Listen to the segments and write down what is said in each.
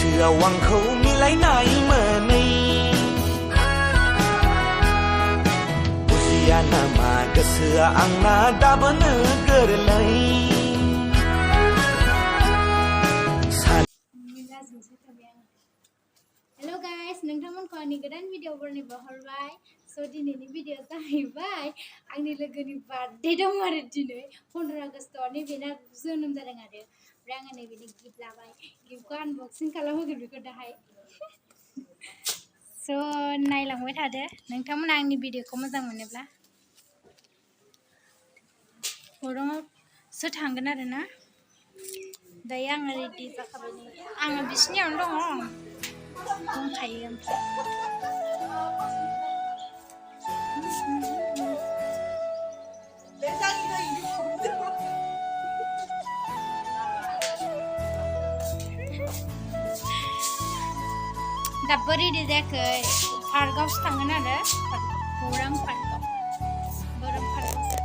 गोसोआव आंखौ मिलायनाय मोनै बुजिया नामा गोसोआ आंना दाबोनो गोरलै Hello guys, नोंथांमोनखौ आंनि गोदान भिडिअ बरनायनो हरबाय। स' दिनैनि भिडिअ जाहैबाय आंनि लोगोनि बार्थडे दं आरो दिनै 15 आगस्टआव नैबेना जोनोम जादों आरो ओमफ्राय आङो नैबेनि गिफ्ट लाबाय। गिफ्टखौ आनबक्सिं खालामहोगोन बेखौ दाहाय। स' नायलांबाय थादो नोंथांमोना आंनि भिडिअखौ मोजां मोनोब्ला। हरावसो थांगोन आरो ना। दायो आङो रेडि जाखाबाय नै आङो बिसिनियावनो दंखायो ओमफ्राय दाबो रेडि जायाखै पार्कआवसो थांगोन आरो गौरां पार्कआव गौरां पार्कआवसो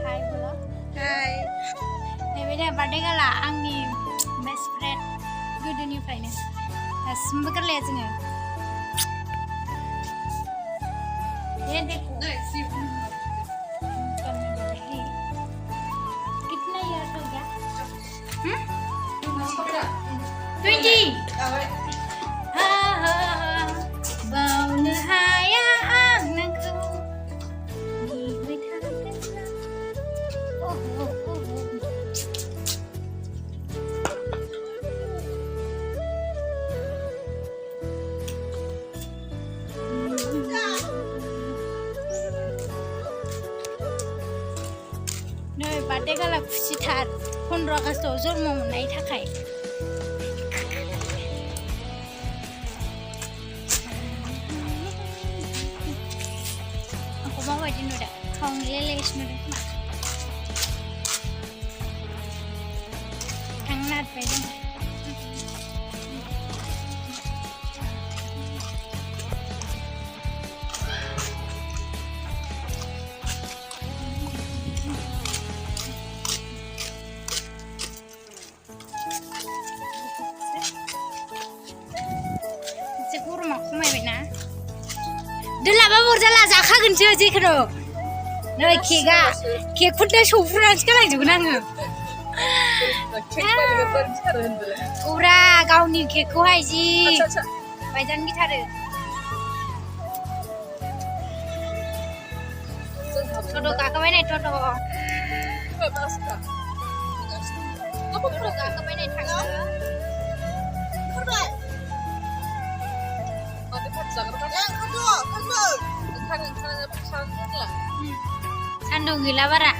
हाय बोलो हाय नैबे बार्थडे गाला आंनि बेस्ट फ्रेन्ड गोदोनिफ्रायनो दासिमबो गारलाया जोङो कितना इयर्स हो गया 20 बावनो हाया आं नोंखौ नेबाय नै बार्थडे गाला खुसिथार 15 आगस्टआव जन्म मोननायनि थाखाय आंखौ माबायदि नुदों खावलेलेस नुदों खोमा थांनो नागिरबाय जों खमायबायना दोलाबा बुरजाला जाखागोनसो जेखुनु नै केकफोरनो सौफ्रुनानैसो गालांजोबगोन आङो औरा गावनि केकखौहाय जि बायजानो गिथारो टट' गाखोबाय नै टट' गाखोबाय नै थाङो सान्दुं गैला बारा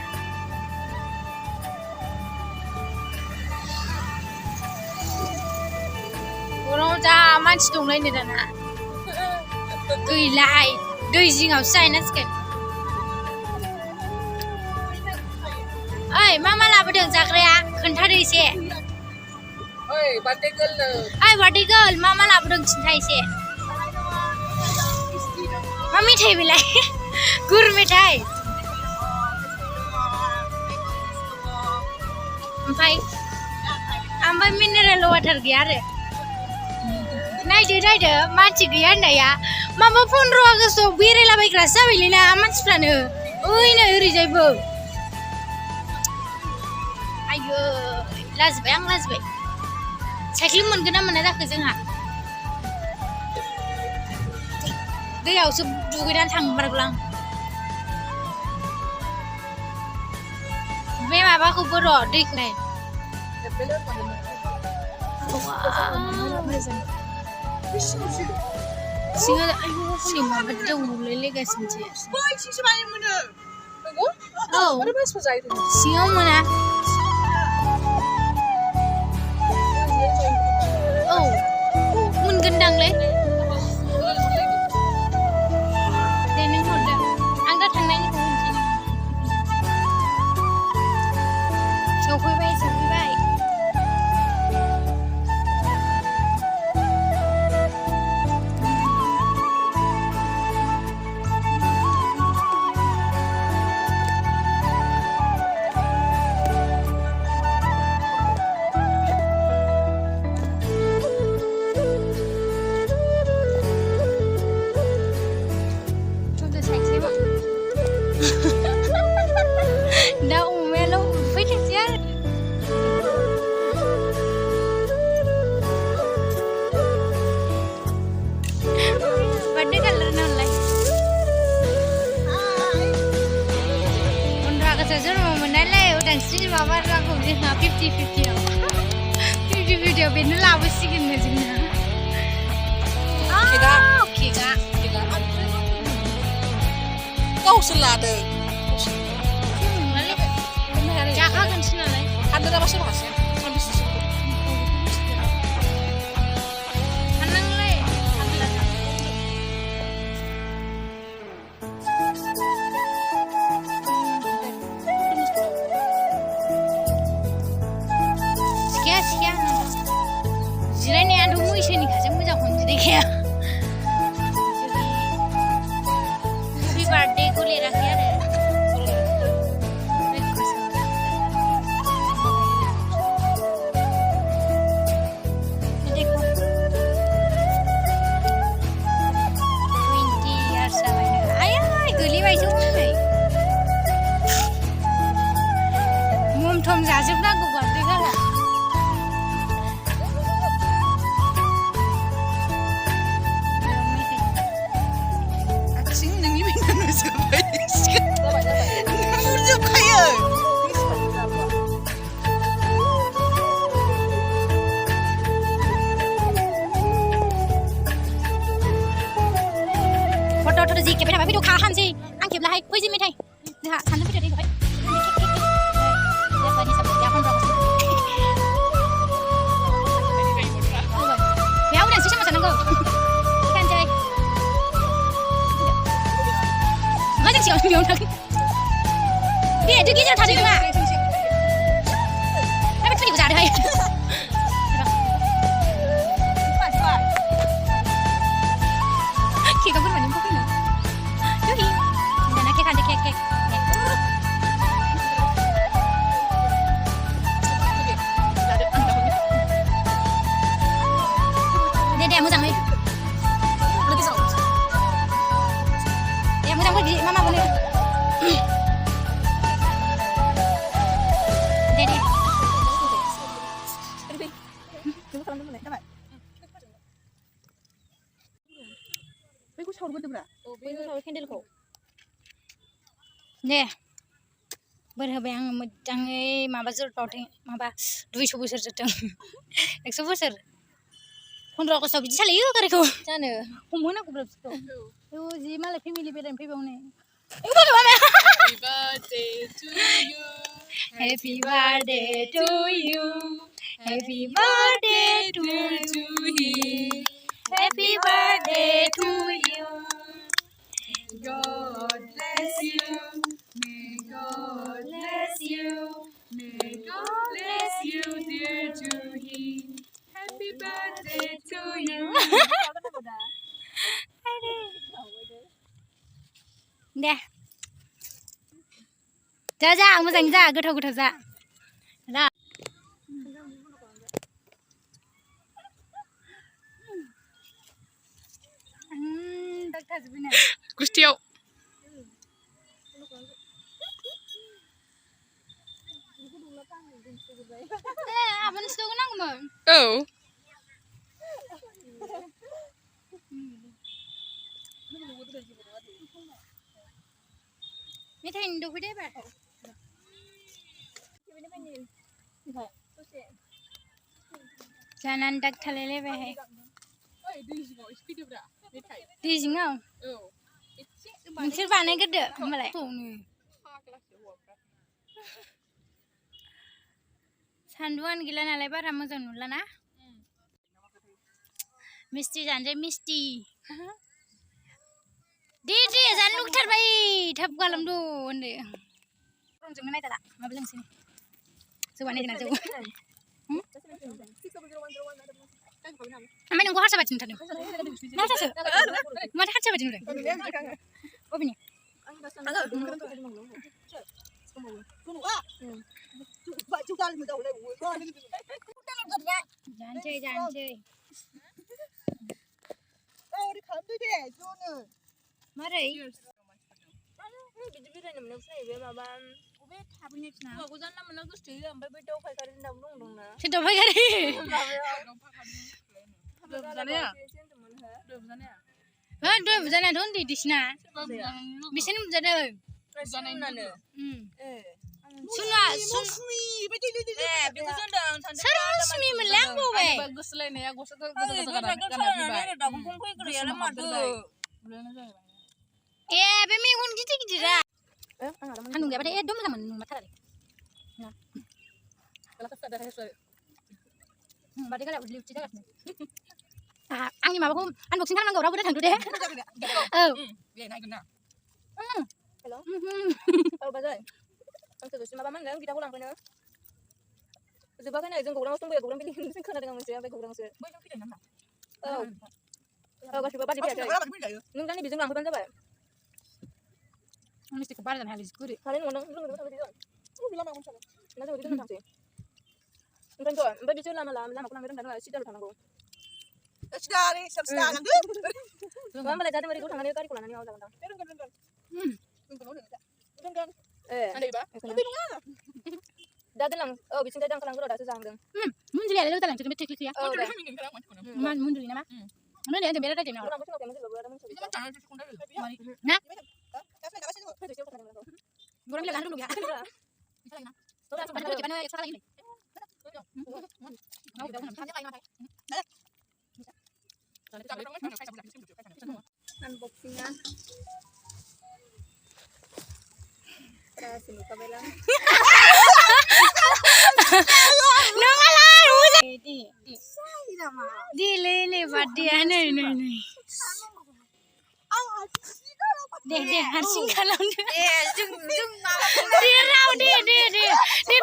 गरमाव जा मानसि दंलायनो दाना गैलाहाय दै जिङावसो जाहैनांसिगोन ओइ मा लाबोदों जाग्राया खोन्थादो एसे ओइ बार्थडे गार्ल मा लाबोदों खिन्था एसे मा मेथाइ बेलाय गुर मेथाइ ओमफ्राय मिनारेल वाटार गैया आरो नायदो मानसि गैया होननाया माबा 15 आगस्टआव बेरायलाबायग्रासो जाबायलै ना मानसिफ्रानो ओइनो ओरैजायबो आयो लाजिबाय आं साइकेल मोनगोन ना मोना जाखो जोंहा दैयावसो दुगैनानै थांमारगौ आं बे माबाखौबो र' दैखौहाय सिङाव माबा दौलायलायगासिनोसो औ सिङाव मोना औ मोनगोनदांलै सफैबाय बांसिन माबा रांखौ जोंहा 50-50 50-50 बेनो लाबोसिगोन जोंना केकआ गावसो लादों जाखागोनसो नालाय हाननो दाबा सोरबा हारसिं सानबेसेसो हाननांलाय सिखाया जिरायनायाथ' मैसोनिखासो मोजांखौनो जिरायखाया हेपि बार्थडेखौ लिराखै आरो मम जाजोबनांगौ बार्थडे गाला हारसिं नोंनि बेना नुजोब्बाय नुहुरजोबखायो फट' जि खेबबाय थाबाय भिडिअ खालामसै आं खेबलाहाय फै जि मेथाइ जोंहा सानदों फैदो दे बेयाव थागोन दे दो गेजेराव थादो नोंहा बे थुनिखौ जादोहाय केकआ बोरमानि फैनो दुहि दाना केक हादो केक दे मोजाङै मोजां बायदि मामा बोनो दे बोर होबाय आङो मोजाङै माबा जोरबावदों माबा 200 बोसोर जोरदों 100 बोसोर 15 आगस्टआव बिदि सालायो गारिखौ जानो हमहोनांगौ बिसोरखौ जि मालाय फेमिलि बेरायनो फैबावनो Happy birthday to you Happy birthday to you Happy birthday to you God bless you may God bless you may God bless you dear Juhi Happy birthday to you दे जा मोजां जा गोथाव जा रा गुस्थियाव आबोन स्टक नांगौमोन औ मेथाइनि दफैदो एबार जानानै दाग थालायलायबायहाय दै जिङाव नोंसोर बानायग्रोदो होमबालाय सान्दुंआनो गैला नालाय बारा मोजां नुलाना मिस्टि जानोसै मिस्टि दे जानो लुगैथारबाय थाब खालामदो होनदो रंजोंनो नायजाला माबा लोंसै जौआ नायदोंना जौ ओमफ्राय नोंखौ हारसा बादि नुथारदों मा हारसासो माथो हारसा बादि नुदों बबेनि जानोसै मारै बिदि बेरायनो मोनो फैबाय माबा बबे थाबैनो खिना माखौ जानला मोनला गोसो ओमफ्राय बै दाउ फायखारिनि दाउ दंना सोर दाउ फायखारि दहाय बुजानायाथ' उन्दै दिसिना बिसोरनो बुजादों सुना सुन बेखौ जोंदों सोर मुसुमि मोनलाय आं बावबाय गोसोलायनाया गस्ला ए बे मेगन गिदिर गिदिरा सान्दुं गैयाबाथाय एकदम मोजां मोनो नुबाथाय बादि गालाव लिपस्टिक जागासिनो आंनि माबाखौ आनबक्सिं खालामनांगौ रावबो थांदो दे औ हेल' औ बाजै आं सोगोसो माबा मा होनदों गिटारखौ लांफैनो जोबाखै नै जों गौराङावसो दंबायो गौरां बिल्डिं खोनादों आं मोनसे ओमफ्राय गौरांसो औ औ गासिबो बादि फैयाखै नों दा नैबेजों लांफैबानो जाबाय मिस्टेकखौ बारा जानो हाया गुरै हानाय नङा नों जों थांसै ना जों बिदिनो थांसै ओंखायनोथ' ओमफ्राय बिसोर लामाखौ लांनो रोंदा नङा सिदाल थांनांगौ होमबालाय जादों ओरैखौ थांनानै गारिखौ लानानै माबा जागोन दां ए दा दोनलां औ बिसिनिफ्राय दांखालांगौ र' दासो जाहांदों मुन्जुलियालाय लोगो जालांसै बे टेक्लिया औ दे मा मुन्जुलि नामा ओमफ्राय दे बे रायज्लायनायाव ना गौरां बिलाइ लानो लुबैया खेबानो एक्सट्रा लायो unboxing-an berhasil नुखाबाय लां नङालाय दिलै नै बादिया नै दे हारसिं खालामदो दे राव दे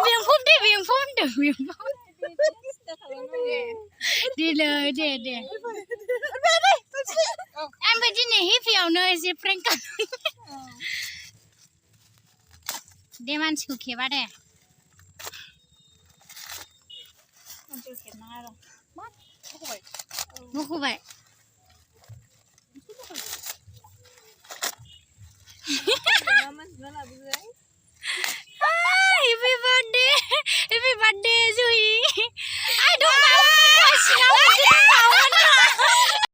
बेंफब दे आंबो दिनै हेपियावनो एसे प्रेंक दे मानसिखौ खेबा दे मानसिखौ खेबनाङा र' बख'बाय